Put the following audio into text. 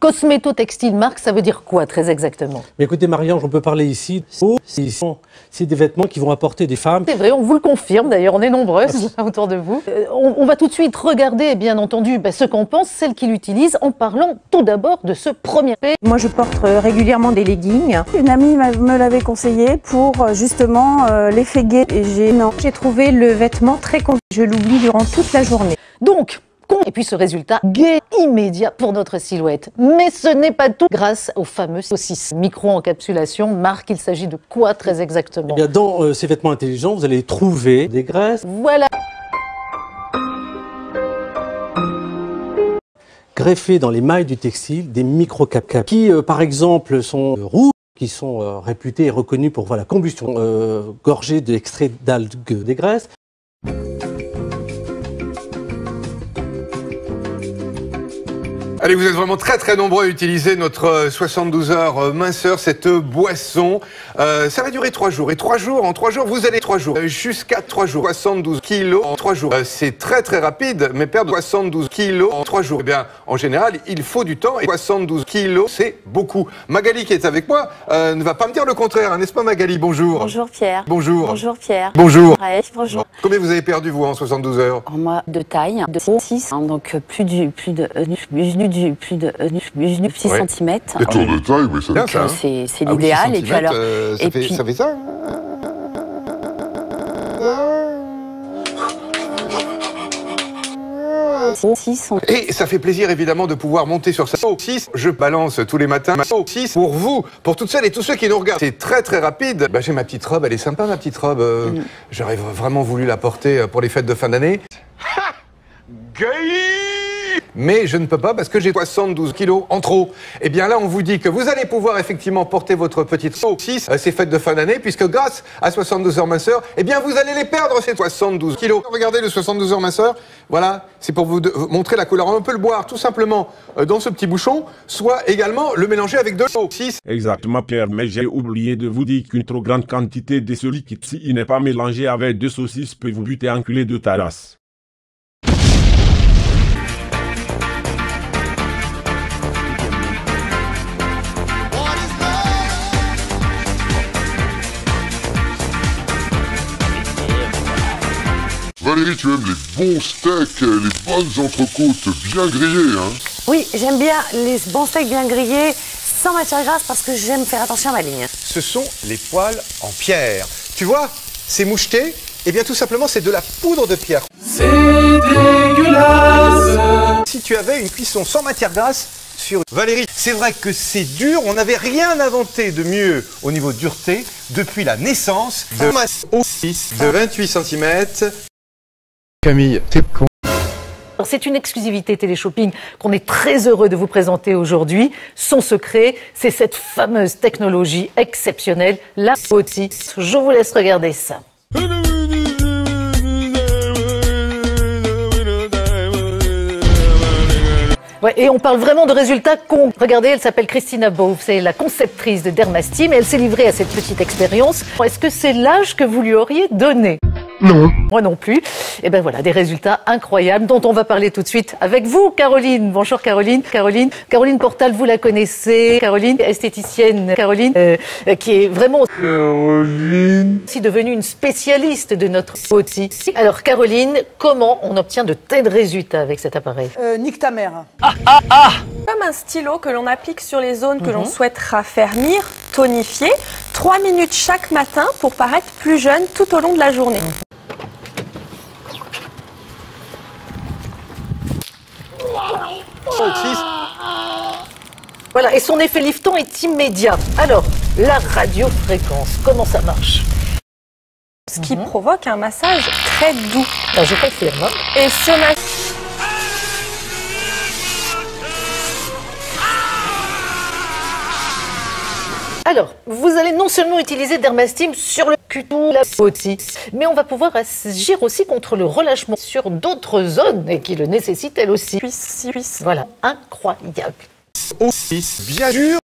Cosméto-textile, Marc, ça veut dire quoi très exactement? Mais écoutez Marie-Ange, on peut parler ici, c'est des vêtements qui vont apporter des femmes. C'est vrai, on vous le confirme, d'ailleurs, on est nombreuses autour de vous. On va tout de suite regarder, bien entendu, ce qu'en pense celle qui l'utilise, en parlant tout d'abord de ce premier fait. Moi, je porte régulièrement des leggings. Une amie me l'avait conseillé pour justement l'effet gai. Et j'ai trouvé le vêtement très confortable. Je l'oublie durant toute la journée. Donc, et puis ce résultat gai immédiat pour notre silhouette. Mais ce n'est pas tout grâce aux fameux saucisses. Micro-encapsulation, Marc, il s'agit de quoi très exactement? Eh bien, dans ces vêtements intelligents, vous allez trouver des graisses. Voilà. Greffées dans les mailles du textile, des micro-capteurs qui, par exemple, sont rouges, qui sont réputés et reconnus pour combustion, gorgés d'extraits d'algues des graisses. Allez, vous êtes vraiment très nombreux à utiliser notre 72 heures minceur, cette boisson. Ça va durer 3 jours. Et 3 jours, en 3 jours, vous allez 3 jours. Jusqu'à 3 jours. 72 kilos en 3 jours. C'est très rapide, mais perdre 72 kilos en 3 jours, eh bien, en général, il faut du temps. Et 72 kilos, c'est beaucoup. Magali, qui est avec moi, ne va pas me dire le contraire, hein, n'est-ce pas Magali? Bonjour. Bonjour Pierre. Bonjour. Bonjour Pierre. Bonjour. Ouais, bonjour. Combien vous avez perdu, vous, en 72 heures? Moi, de taille, de 6, hein, donc plus de 6 Ouais. cm. Et tour de taille, oui, ça Bien, ça, hein. C'est Ah oui, l'idéal. 6 Et puis alors, ça fait ça, Et ça fait plaisir évidemment de pouvoir monter sur sa saucisse. Je balance tous les matins ma saucisse pour vous, pour toutes celles et tous ceux qui nous regardent. C'est très rapide. J'ai ma petite robe, elle est sympa ma petite robe. J'aurais vraiment voulu la porter pour les fêtes de fin d'année. Mais je ne peux pas parce que j'ai 72 kilos en trop. Et bien là, on vous dit que vous allez pouvoir effectivement porter votre petite saucisse ces fêtes de fin d'année, puisque grâce à 72 heures minceur, eh bien vous allez les perdre, ces 72 kilos. Regardez le 72 heures minceur, voilà, c'est pour vous montrer la couleur. On peut le boire tout simplement dans ce petit bouchon, soit également le mélanger avec de la saucisse. Exactement Pierre, mais j'ai oublié de vous dire qu'une trop grande quantité de ce liquide, s'il n'est pas mélangé avec 2 saucisses, peut vous buter enculé de ta race. Valérie, tu aimes les bons steaks, les bonnes entrecôtes bien grillées, hein? Oui, j'aime bien les bons steaks bien grillés, sans matière grasse, parce que j'aime faire attention à ma ligne. Ce sont les poêles en pierre. Tu vois, ces mouchetés, eh bien tout simplement c'est de la poudre de pierre. C'est dégueulasse. Si tu avais une cuisson sans matière grasse sur Valérie, c'est vrai que c'est dur, on n'avait rien inventé de mieux au niveau de dureté depuis la naissance de ma saucisse de 28 cm. Camille, t'es con. C'est une exclusivité téléshopping qu'on est très heureux de vous présenter aujourd'hui. Son secret, c'est cette fameuse technologie exceptionnelle, la saucisse. Je vous laisse regarder ça. Ouais, et on parle vraiment de résultats cons. Regardez, elle s'appelle Christina Bove, c'est la conceptrice de Dermastime et elle s'est livrée à cette petite expérience. Est-ce que c'est l'âge que vous lui auriez donné? Non. Moi non plus. Et ben voilà, des résultats incroyables dont on va parler tout de suite avec vous, Caroline. Bonjour Caroline. Caroline Portal, vous la connaissez. Caroline, esthéticienne. Caroline, qui est vraiment aussi devenue une spécialiste de notre beauty. Alors Caroline, comment on obtient de tels résultats avec cet appareil? Nique ta mère. Comme un stylo que l'on applique sur les zones que l'on souhaite raffermir, tonifier, 3 minutes chaque matin pour paraître plus jeune tout au long de la journée. Voilà, et son effet liftant est immédiat. Alors, la radiofréquence, comment ça marche? Ce qui provoque un massage très doux. Alors, je confirme. Et ce massage... Alors, vous allez non seulement utiliser Dermastime sur le cul, la beauty, mais on va pouvoir agir aussi contre le relâchement sur d'autres zones et qui le nécessitent elles aussi. Cuisse. Voilà, incroyable. Aussi bien dur.